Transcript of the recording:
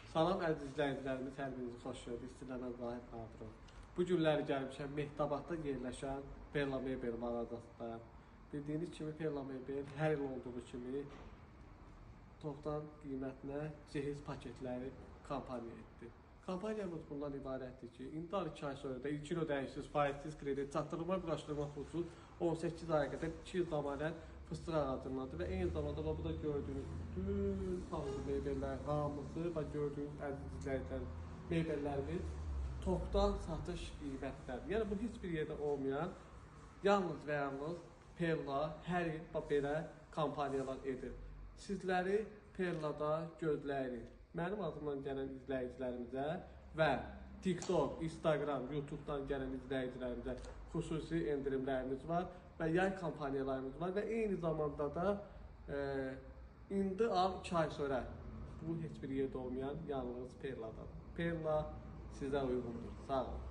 Salam əziz izləyicilərimiz, hər birinizi xoş gördük. İstilənən Zahid Nadirov. Bu günləri gəlmişəm Mehdabadda yerləşən Perla Mebel mağazasındayım. Bildiyiniz kimi Perla Mebel hər il olduğu kimi topdan qiymətinə cehiz paketləri kampaniya etdi. Kampaniyamız bundan ibarətdir ki, indi 2 ay sonra da ilkin ödəyişsiz, faizsiz kredit, çatdırılma, quraşdırma pulsuz 18 aya qədər 200 zamanət fıstıq ağacındadır və eyni zamanda bu da gördüyünüz bütün hamısı mebellər, hamısı və gördüyünüz əziz izləyicilər mebellərimiz topdan satış qiymətləridir. Yəni bu heç bir yerdə olmayan, yalnız və yalnız Perla hər il belə kampaniyalar edir. Sizləri Perlada gözləyirik. Mənim adımdan gələn izləyicilərimizə və TikTok, Instagram, YouTube'dan gələn izləyicilərimizə xüsusi endirimlərimiz var və yay kampaniyalarımız var və eyni zamanda da indi 2 ay sonra bu heç bir yerdə olmayan yalnız Perla'dan. Perla sizə uyğundur. Sağ olun.